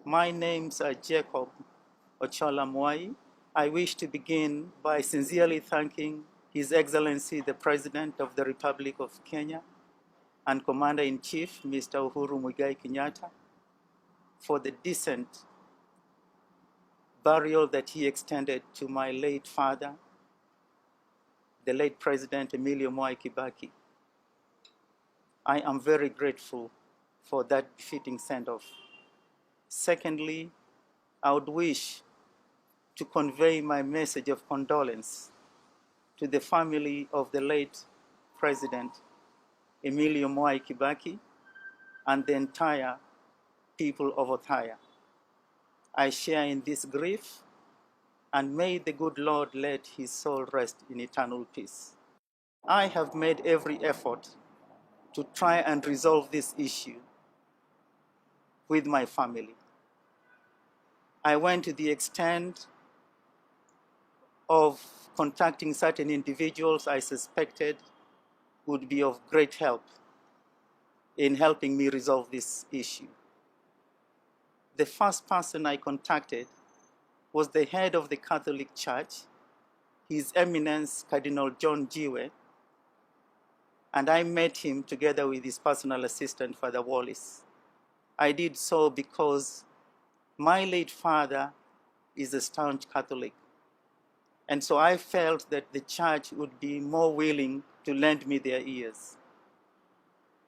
My name's Jacob Ochola Mwai. I wish to begin by sincerely thanking His Excellency the President of the Republic of Kenya and Commander-in-Chief, Mr. Uhuru Muigai Kenyatta, for the decent burial that he extended to my late father, the late President Emilio Mwai Kibaki. I am very grateful for that befitting send-off. Secondly, I would wish to convey my message of condolence to the family of the late President Emilio Mwai Kibaki and the entire people of Othaya. I share in this grief, and may the good Lord let his soul rest in eternal peace. I have made every effort to try and resolve this issue with my family. I went to the extent of contacting certain individuals I suspected would be of great help in helping me resolve this issue. The first person I contacted was the head of the Catholic Church, His Eminence Cardinal John Jiwe, and I met him together with his personal assistant, Father Wallace. I did so because my late father is a staunch Catholic, and so I felt that the church would be more willing to lend me their ears.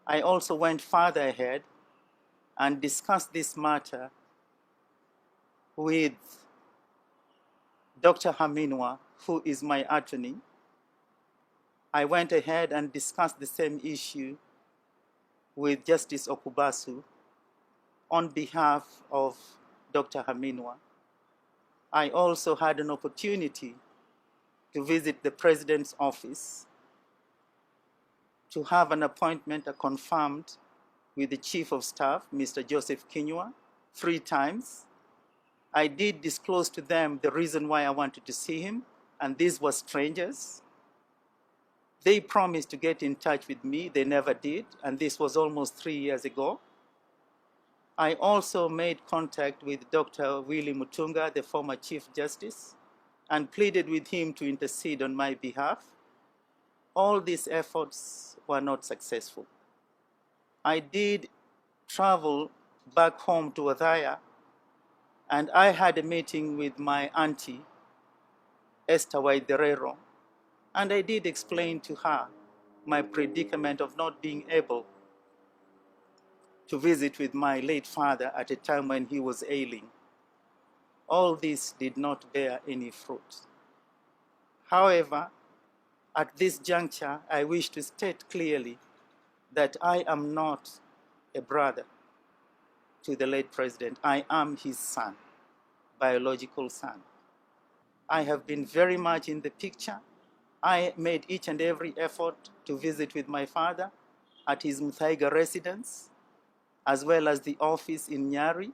I also went further ahead and discussed this matter with Dr. Haminwa, who is my attorney. I went ahead and discussed the same issue with Justice Okubasu on behalf of Dr. Haminwa. I also had an opportunity to visit the President's office to have an appointment confirmed with the Chief of Staff, Mr. Joseph Kinyua, 3 times. I did disclose to them the reason why I wanted to see him, and these were strangers. They promised to get in touch with me. They never did, and this was almost 3 years ago. I also made contact with Dr. Willie Mutunga, the former Chief Justice, and pleaded with him to intercede on my behalf. All these efforts were not successful. I did travel back home to Othaya, and I had a meeting with my auntie, Esther Waiderero, and I did explain to her my predicament of not being able to visit with my late father at a time when he was ailing. All this did not bear any fruit. However, at this juncture, I wish to state clearly that I am not a brother to the late president. I am his son, biological son. I have been very much in the picture. I made each and every effort to visit with my father at his Muthaiga residence, as well as the office in Nyari.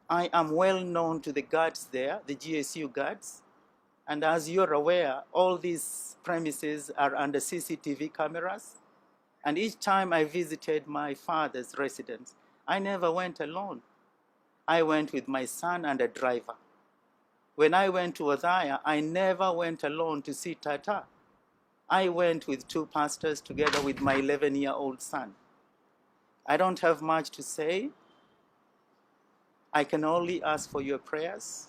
I am well known to the guards there, the GSU guards, and as you're aware, all these premises are under CCTV cameras, and each time I visited my father's residence, I never went alone. I went with my son and a driver. When I went to Othaya, I never went alone to see Tata. I went with 2 pastors together with my 11-year-old son. I don't have much to say. I can only ask for your prayers.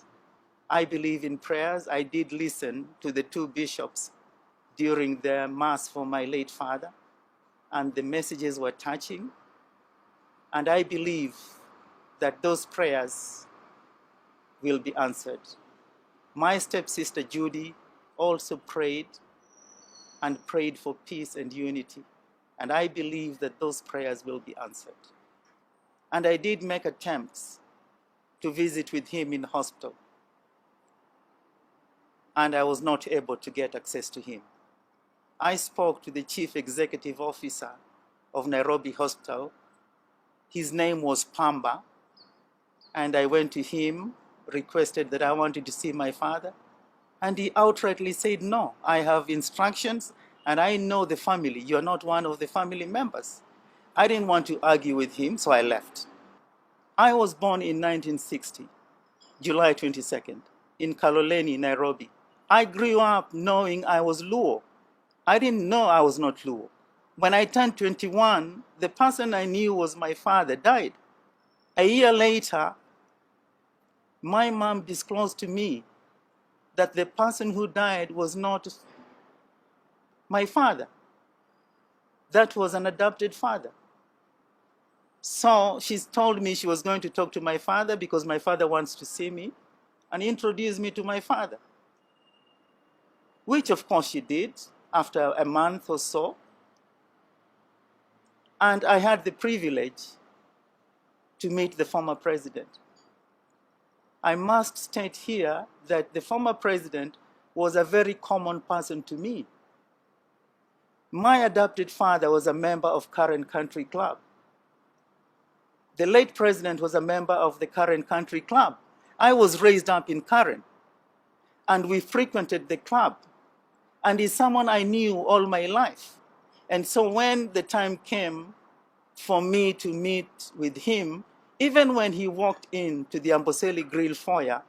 I believe in prayers. I did listen to the 2 bishops during the mass for my late father, and the messages were touching. And I believe that those prayers will be answered. My stepsister Judy also prayed and prayed for peace and unity. And I believe that those prayers will be answered. And I did make attempts to visit with him in hospital, and I was not able to get access to him. I spoke to the chief executive officer of Nairobi Hospital. His name was Pamba, and I went to him, requested that I wanted to see my father, and he outrightly said, no, I have instructions, and I know the family. You're not one of the family members. I didn't want to argue with him, so I left. I was born in 1960, July 22nd, in Kaloleni, Nairobi. I grew up knowing I was Luo. I didn't know I was not Luo. When I turned 21, the person I knew was my father died. A year later, my mom disclosed to me that the person who died was not my father. That was an adopted father. So she told me she was going to talk to my father because my father wants to see me and introduce me to my father, which of course she did after a month or so. And I had the privilege to meet the former president. I must state here that the former president was a very common person to me. My adopted father was a member of Karen Country Club. The late president was a member of the Karen Country Club. I was raised up in Karen, and we frequented the club. And he's someone I knew all my life. And so when the time came for me to meet with him, even when he walked into the Amboseli Grill foyer,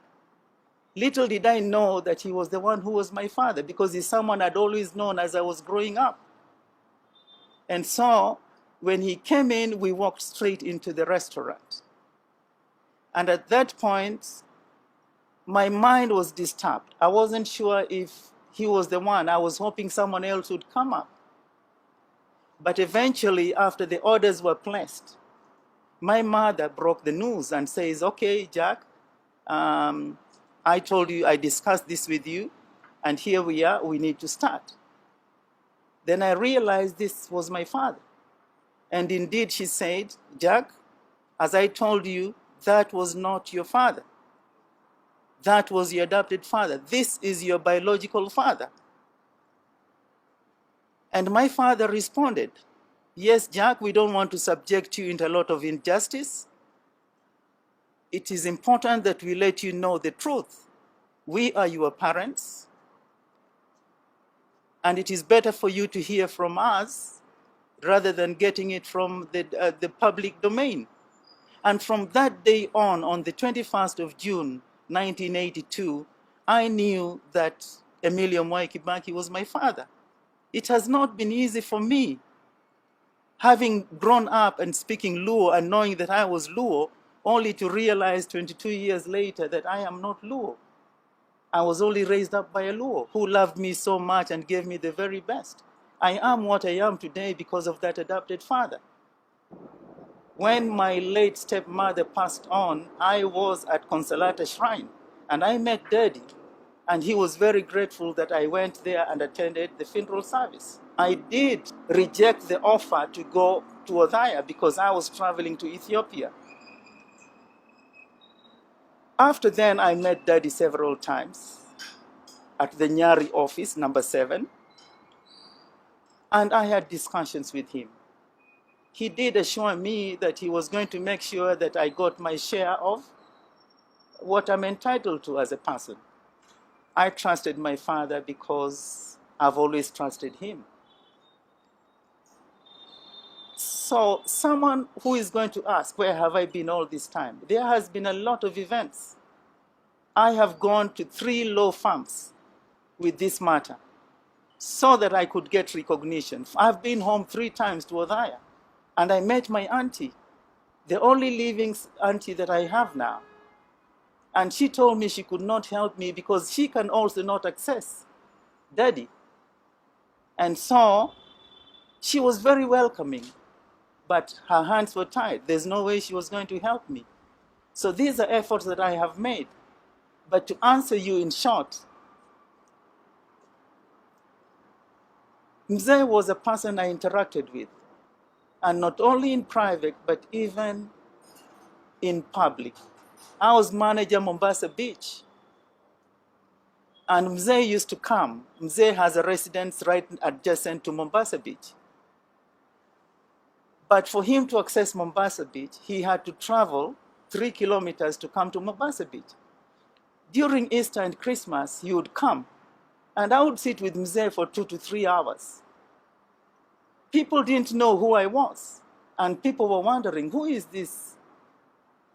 little did I know that he was the one who was my father, because he's someone I'd always known as I was growing up. And so when he came in, we walked straight into the restaurant. And at that point, my mind was disturbed. I wasn't sure if he was the one. I was hoping someone else would come up. But eventually, after the orders were placed, my mother broke the news and says, okay, Jack, I told you, I discussed this with you, and here we are, we need to start. Then I realized this was my father. And indeed, she said, Jack, as I told you, that was not your father. That was your adopted father. This is your biological father. And my father responded, yes, Jack, we don't want to subject you into a lot of injustice. It is important that we let you know the truth. We are your parents, and it is better for you to hear from us rather than getting it from the public domain. And from that day on the 21st of June, 1982, I knew that Emilio Mwai Kibaki was my father. It has not been easy for me, having grown up and speaking Luo and knowing that I was Luo, only to realize 22 years later that I am not Luo. I was only raised up by a Luo who loved me so much and gave me the very best. I am what I am today because of that adopted father. When my late stepmother passed on, I was at Consolata Shrine, and I met Daddy, and he was very grateful that I went there and attended the funeral service. I did reject the offer to go to Othaya because I was traveling to Ethiopia. After then, I met Daddy several times at the Nyari office, number 7, and I had discussions with him. He did assure me that he was going to make sure that I got my share of what I'm entitled to as a person. I trusted my father because I've always trusted him. So someone who is going to ask, where have I been all this time? There has been a lot of events. I have gone to 3 law firms with this matter so that I could get recognition. I've been home 3 times to Othaya, and I met my auntie, the only living auntie that I have now. And she told me she could not help me because she can also not access Daddy. And so she was very welcoming, but her hands were tied. There's no way she was going to help me. So these are efforts that I have made. But to answer you in short, Mzee was a person I interacted with, and not only in private, but even in public. I was manager Mombasa Beach, and Mzee used to come. Mzee has a residence right adjacent to Mombasa Beach. But for him to access Mombasa Beach, he had to travel 3 kilometers to come to Mombasa Beach. During Easter and Christmas, he would come, and I would sit with Mzee for 2 to 3 hours. People didn't know who I was, and people were wondering, who is this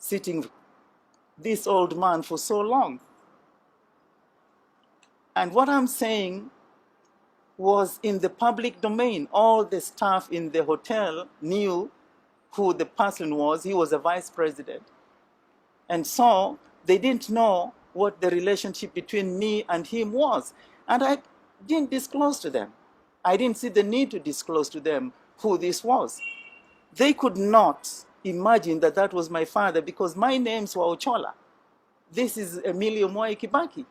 sitting this old man for so long. And what I'm saying was in the public domain. All the staff in the hotel knew who the person was. He was a vice president. And so they didn't know what the relationship between me and him was. And I didn't disclose to them. I didn't see the need to disclose to them who this was. They could not imagine that that was my father because my names were Ochola. This is Emilio Mwai Kibaki.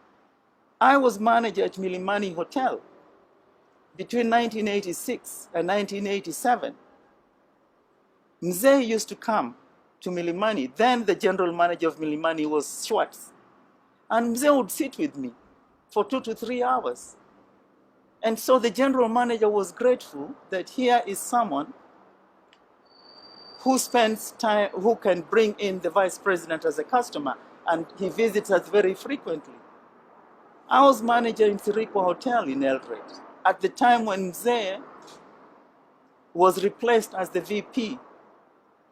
I was manager at Milimani Hotel between 1986 and 1987. Mzee used to come to Milimani. Then the general manager of Milimani was Schwartz. And Mzee would sit with me for 2 to 3 hours. And so the general manager was grateful that here is someone who spends time, who can bring in the vice president as a customer, and he visits us very frequently. I was manager in Sirikwa Hotel in Eldoret at the time when Mzee was replaced as the VP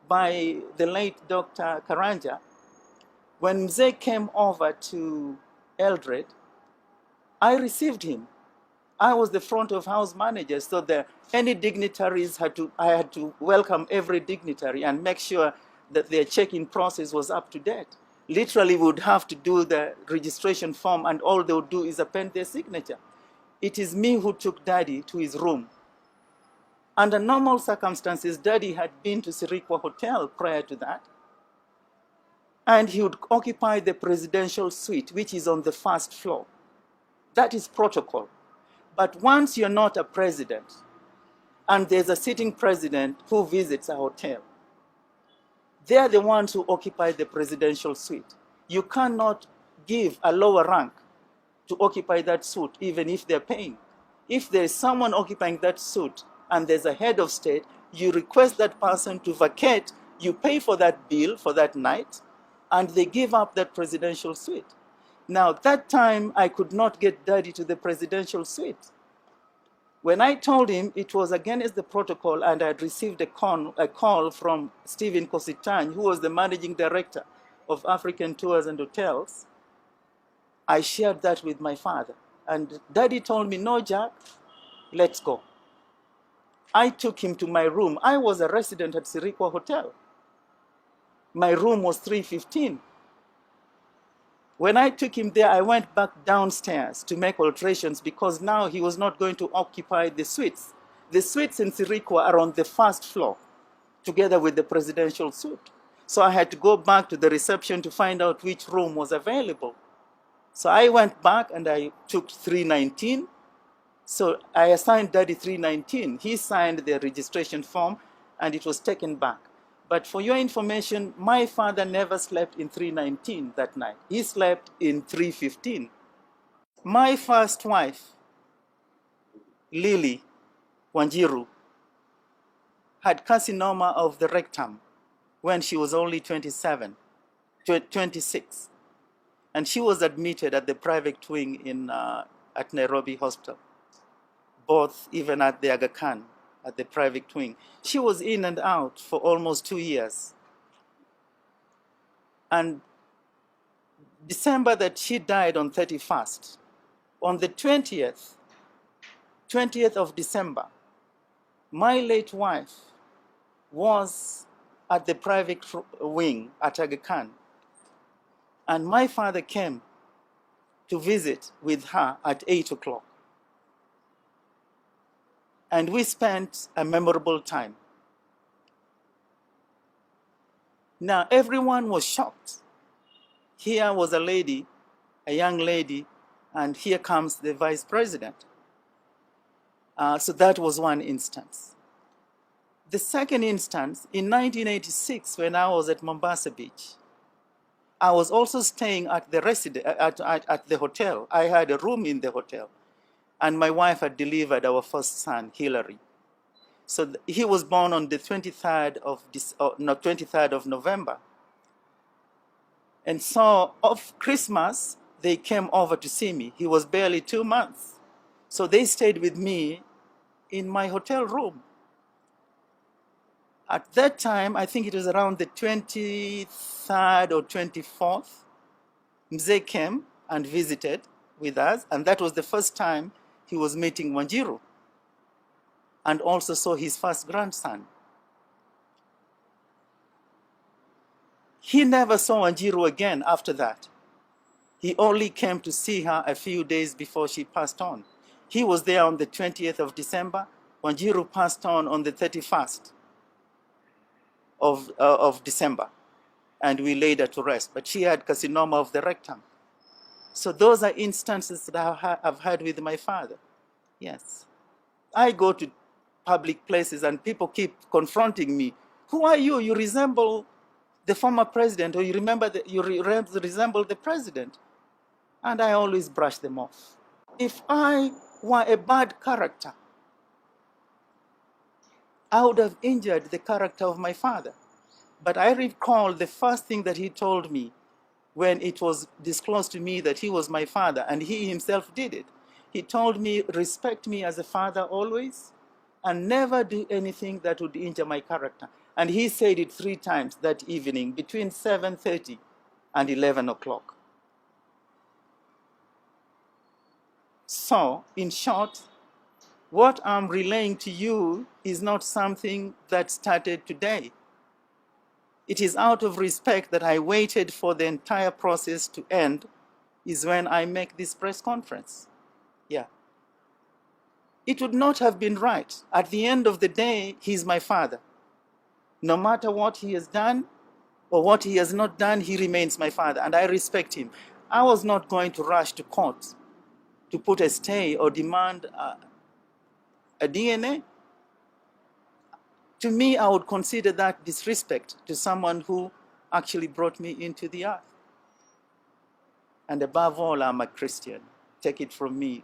by the late Dr. Karanja. When Mzee came over to Eldoret, I received him. I was the front of house manager, so any dignitaries I had to welcome every dignitary and make sure that their check-in process was up to date. Literally, we would have to do the registration form, and all they would do is append their signature. It is me who took Daddy to his room. Under normal circumstances, Daddy had been to Sirikwa Hotel prior to that, and he would occupy the presidential suite, which is on the first floor. That is protocol. But once you're not a president, and there's a sitting president who visits a hotel, they are the ones who occupy the presidential suite. You cannot give a lower rank to occupy that suite, even if they're paying. If there's someone occupying that suite and there's a head of state, you request that person to vacate, you pay for that bill for that night, and they give up that presidential suite. Now, that time, I could not get Daddy to the presidential suite. When I told him it was against the protocol and I had received a call from Stephen Kositany, who was the managing director of African Tours and Hotels, I shared that with my father. And Daddy told me, no, Jack, let's go. I took him to my room. I was a resident at Sirikwa Hotel. My room was 315. When I took him there, I went back downstairs to make alterations because now he was not going to occupy the suites. The suites in Sirikwa are on the first floor, together with the presidential suite. So I had to go back to the reception to find out which room was available. So I went back and I took 319. So I assigned Daddy 319. He signed the registration form and it was taken back. But for your information, my father never slept in 319 that night. He slept in 315. My first wife, Lily Wanjiru, had carcinoma of the rectum when she was only 26. And she was admitted at the private wing at Nairobi Hospital, both even at the Aga Khan, at the private wing. She was in and out for almost 2 years. And December that she died on 31st, on the 20th of December, my late wife was at the private wing at Aga Khan. And my father came to visit with her at 8 o'clock. And we spent a memorable time. Now, everyone was shocked. Here was a lady, a young lady, and here comes the vice president. So that was one instance. The second instance, in 1986, when I was at Mombasa Beach, I was also staying at the hotel. I had a room in the hotel. And my wife had delivered our first son, Hilary. So he was born on the 23rd of November. And so of Christmas, they came over to see me. He was barely 2 months. So they stayed with me in my hotel room. At that time, I think it was around the 23rd or 24th, Mzee came and visited with us, and that was the first time he was meeting Wanjiru, and also saw his first grandson. He never saw Wanjiru again after that. He only came to see her a few days before she passed on. He was there on the 20th of December. Wanjiru passed on the 31st of December, and we laid her to rest. But she had carcinoma of the rectum. So those are instances that I've had with my father. Yes. I go to public places and people keep confronting me. Who are you? You resemble the former president, or you resemble the president. And I always brush them off. If I were a bad character, I would have injured the character of my father. But I recall the first thing that he told me when it was disclosed to me that he was my father, and he himself did it. He told me, respect me as a father always, and never do anything that would injure my character. And he said it 3 times that evening, between 7:30 and 11 o'clock. So, in short, what I'm relaying to you is not something that started today. It is out of respect that I waited for the entire process to end, is when I make this press conference. Yeah. It would not have been right. At the end of the day, he's my father. No matter what he has done or what he has not done, he remains my father, and I respect him. I was not going to rush to court to put a stay or demand a DNA. To me, I would consider that disrespect to someone who actually brought me into the earth. And above all, I'm a Christian. Take it from me.